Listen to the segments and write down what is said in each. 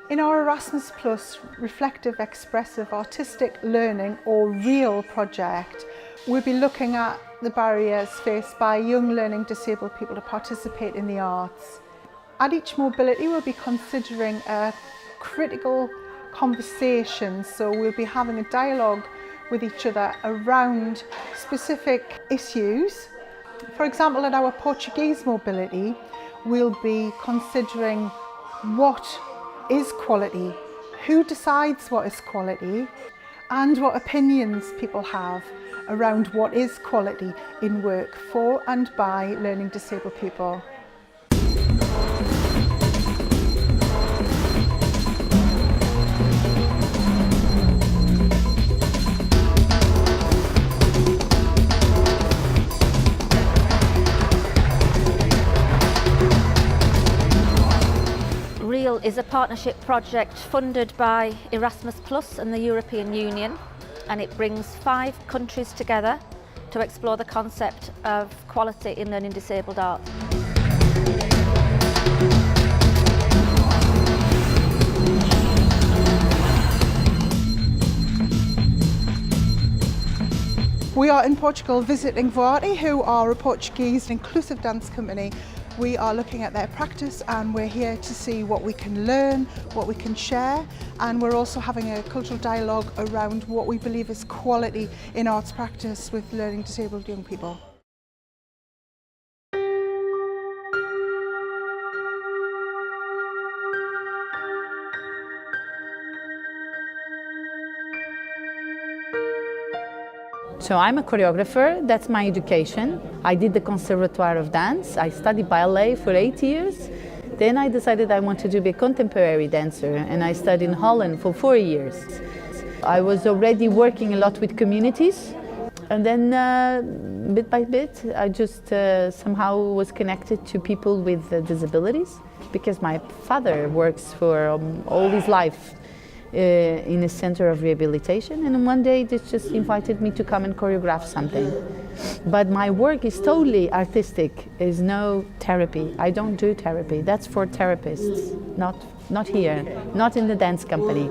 In our Erasmus Plus Reflective Expressive Artistic Learning, or R.E.A.L project, we'll be looking at the barriers faced by young learning disabled people to participate in the arts. At each mobility we'll be considering a critical conversation, so we'll be having a dialogue with each other around specific issues. For example, at our Portuguese mobility, we'll be considering what is quality, who decides what is quality, and what opinions people have around what is quality in work for and by learning disabled people. R.E.A.L is a partnership project funded by Erasmus Plus and the European Union, and it brings 5 countries together to explore the concept of quality in learning disabled art. We are in Portugal visiting fore, who are a Portuguese inclusive dance company. We are looking at their practice and we're here to see what we can learn, what we can share, and we're also having a cultural dialogue around what we believe is quality in arts practice with learning disabled young people. So I'm a choreographer, that's my education. I did the Conservatoire of Dance. I studied ballet for 8 years. Then I decided I wanted to be a contemporary dancer, and I studied in Holland for 4 years. I was already working a lot with communities, and then bit by bit I just somehow was connected to people with disabilities, because my father works for all his life in a center of rehabilitation, and one day they just invited me to come and choreograph something. But my work is totally artistic, there's no therapy. I don't do therapy, that's for therapists, not here, not in the dance company.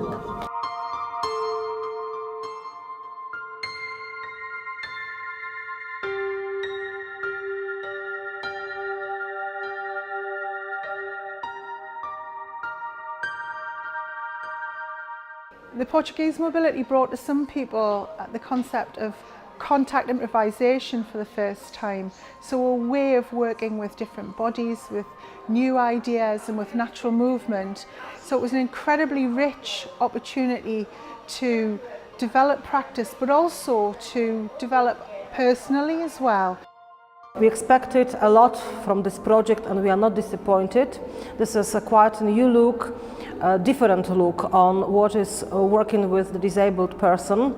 The Portuguese mobility brought to some people the concept of contact improvisation for the first time. So a way of working with different bodies, with new ideas and with natural movement. So it was an incredibly rich opportunity to develop practice, but also to develop personally as well. We expected a lot from this project and we are not disappointed. This is a quite new look, a different look on what is working with the disabled person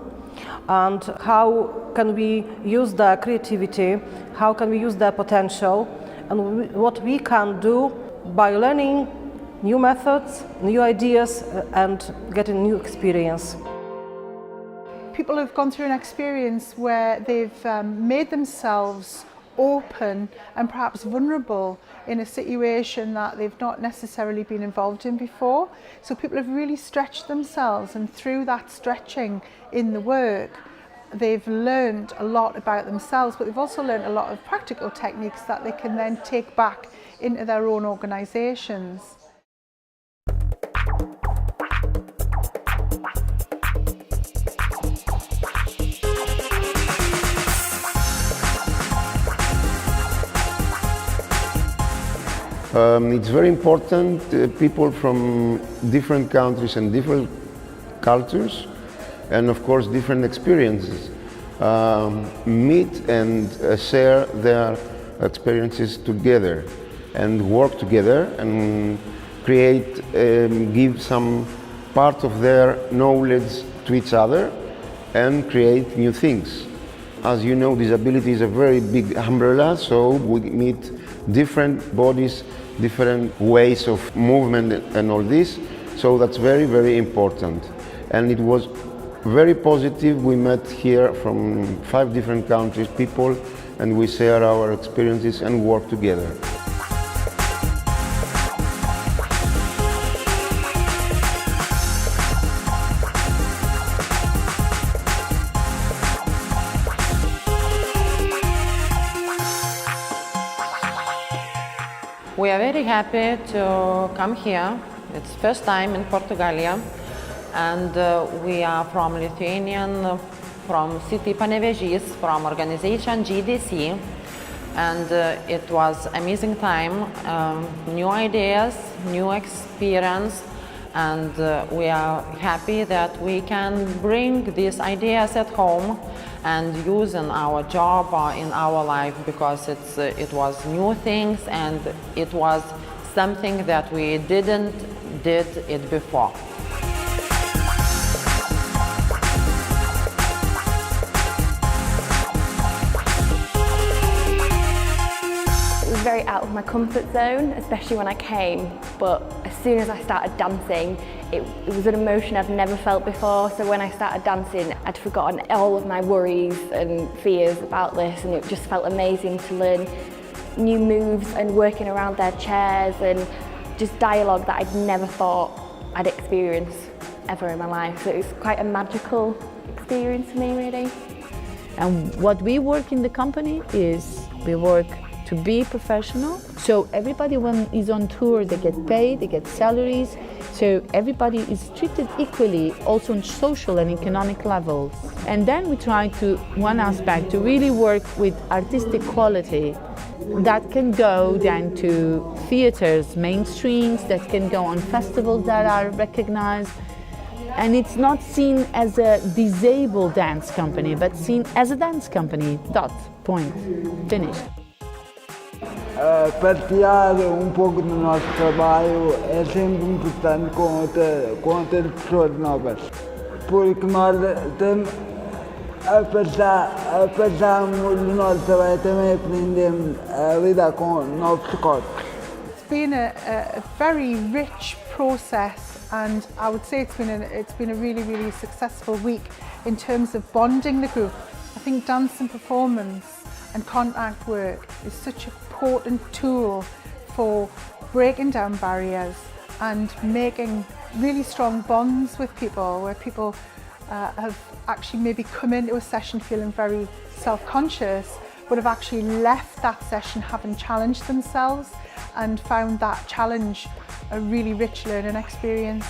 and how can we use their creativity, how can we use their potential, and what we can do by learning new methods, new ideas and getting new experience. People have gone through an experience where they've made themselves open and perhaps vulnerable in a situation that they've not necessarily been involved in before. So people have really stretched themselves, and through that stretching in the work they've learned a lot about themselves, but they've also learned a lot of practical techniques that they can then take back into their own organisations. It's very important people from different countries and different cultures, and of course different experiences, meet and share their experiences together and work together and create, give some part of their knowledge to each other and create new things. As you know, disability is a very big umbrella, so we meet different bodies, different ways of movement and all this, so that's very, very important. And it was very positive. We met here from 5 different countries, people, and we share our experiences and work together. We are very happy to come here. It's first time in Portugal, and we are from Lithuanian, from city Panevėžys, from organization GDC, and it was amazing time, new ideas, new experience, and we are happy that we can bring these ideas at home and use in our job or in our life, because it was new things and it was something that we didn't did it before. It was very out of my comfort zone, especially when I came, but as soon as I started dancing, it was an emotion I'd never felt before. So when I started dancing, I'd forgotten all of my worries and fears about this, and it just felt amazing to learn new moves and working around their chairs and just dialogue that I'd never thought I'd experience ever in my life. So it was quite a magical experience for me, really. And what we work in the company is we work to be professional. So everybody, when is on tour, they get paid, they get salaries. So everybody is treated equally, also on social and economic levels. And then we try to, one aspect, to really work with artistic quality that can go then to theaters, mainstreams, that can go on festivals that are recognized. And it's not seen as a disabled dance company, but seen as a dance company, dot, point, finished. Partilhar pouco do nosso trabalho é sempre importante com outras pessoas novas, porque nós temos, a passarmos o nosso trabalho, também aprendemos a lidar com novos corpos. It's been a very rich process, and I would say it's been a really, really successful week in terms of bonding the group. I think dance and performance and contact work is such an important tool for breaking down barriers and making really strong bonds with people, where people have actually maybe come into a session feeling very self-conscious, but have actually left that session having challenged themselves and found that challenge a really rich learning experience.